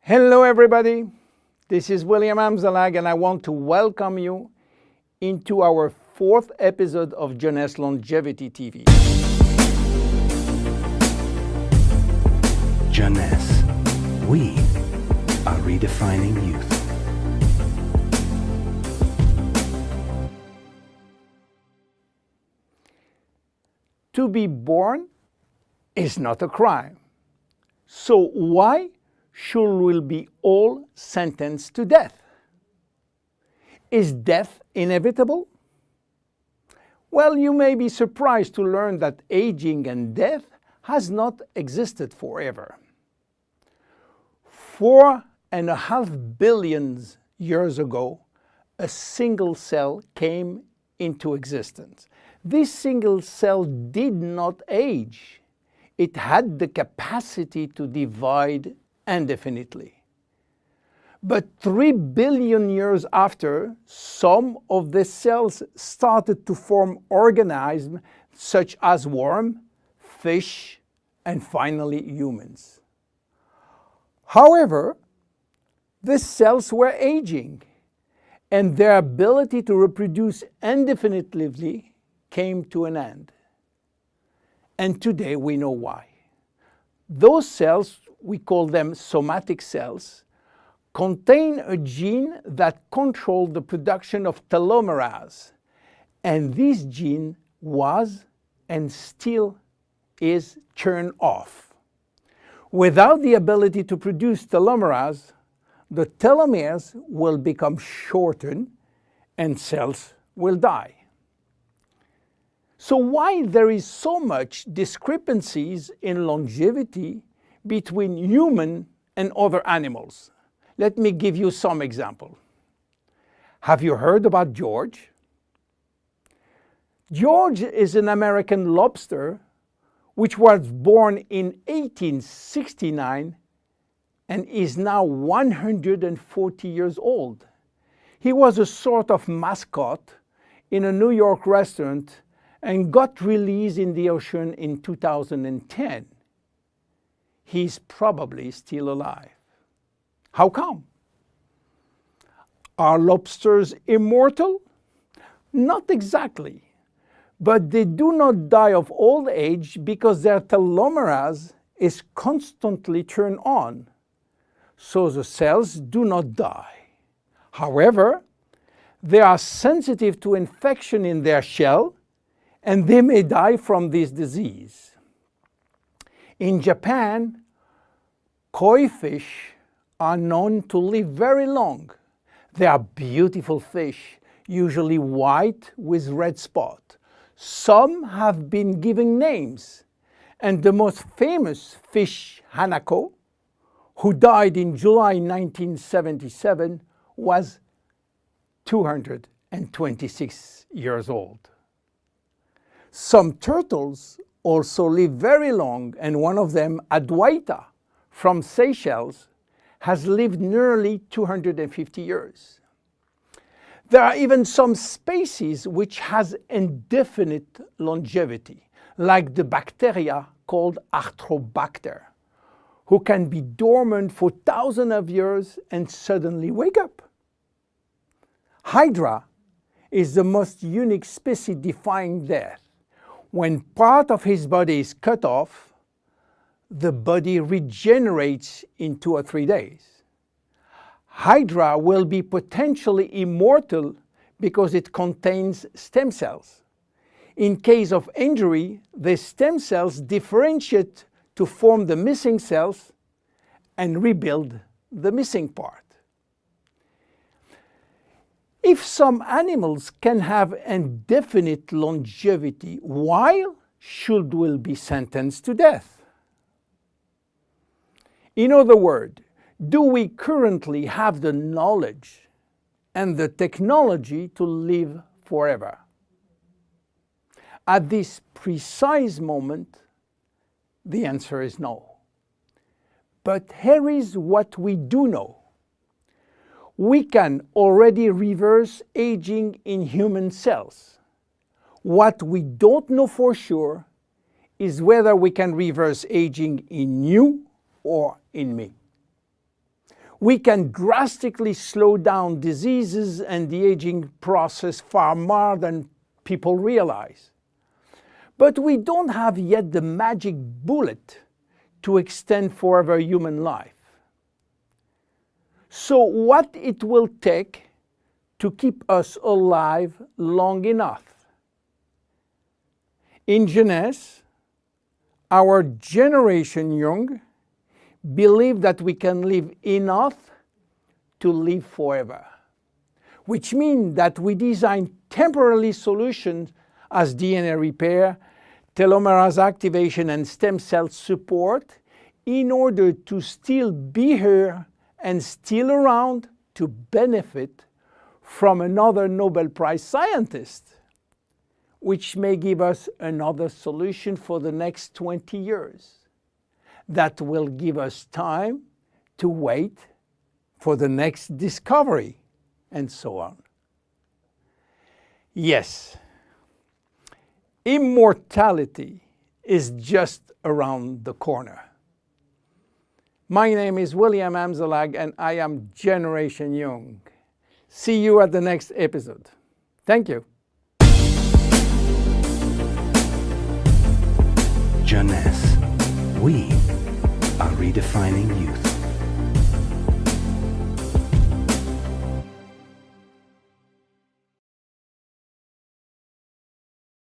Hello everybody, this is William Amzalag and I want to welcome you into our fourth episode of Jeunesse Longevity TV. Jeunesse, we are redefining youth. To be born is not a crime. So why should we be all sentenced to death? Is death inevitable? Well, you may be surprised to learn that aging and death has not existed forever. 4.5 billion years ago, a single cell came into existence. This single cell did not age. It had the capacity to divide indefinitely. But 3 billion years after, some of the cells started to form organisms such as worms, fish, and finally humans. However, the cells were aging, and their ability to reproduce indefinitely came to an end. And today we know why. Those cells, we call them somatic cells, contain a gene that controls the production of telomerase. And this gene was and still is turned off. Without the ability to produce telomerase, the telomeres will become shortened and cells will die. So why there is so much discrepancies in longevity between human and other animals? Let me give you some examples. Have you heard about George? George is an American lobster which was born in 1869 and is now 140 years old. He was a sort of mascot in a New York restaurant and got released in the ocean in 2010. He's probably still alive. How come? Are lobsters immortal? Not exactly, but they do not die of old age because their telomerase is constantly turned on, so the cells do not die. However, they are sensitive to infection in their shell, and they may die from this disease. In Japan, koi fish are known to live very long. They are beautiful fish, usually white with red spot. Some have been given names, and the most famous fish, Hanako, who died in July 1977, was 226 years old. Some turtles also live very long, and one of them, Adwaita, from Seychelles, has lived nearly 250 years. There are even some species which has indefinite longevity, like the bacteria called Arthrobacter, who can be dormant for thousands of years and suddenly wake up. Hydra is the most unique species defying death. When part of his body is cut off, the body regenerates in 2 or 3 days. Hydra will be potentially immortal because it contains stem cells. In case of injury, the stem cells differentiate to form the missing cells and rebuild the missing part. If some animals can have indefinite longevity, why should we be sentenced to death? In other words, do we currently have the knowledge and the technology to live forever? At this precise moment, the answer is no. But here is what we do know. We can already reverse aging in human cells. What we don't know for sure is whether we can reverse aging in you or in me. we can drastically slow down diseases and the aging process far more than people realize. But we don't have yet the magic bullet to extend forever human life. So what it will take to keep us alive long enough? In Jeunesse, our generation young believe that we can live enough to live forever, which means that we design temporary solutions as DNA repair, telomerase activation, and stem cell support in order to still be here and still around to benefit from another Nobel Prize scientist, which may give us another solution for the next 20 years. That will give us time to wait for the next discovery, and so on. Yes, immortality is just around the corner. My name is William Amzalag, and I am Generation Young. See you at the next episode. Thank you. Jeunesse. We are redefining youth.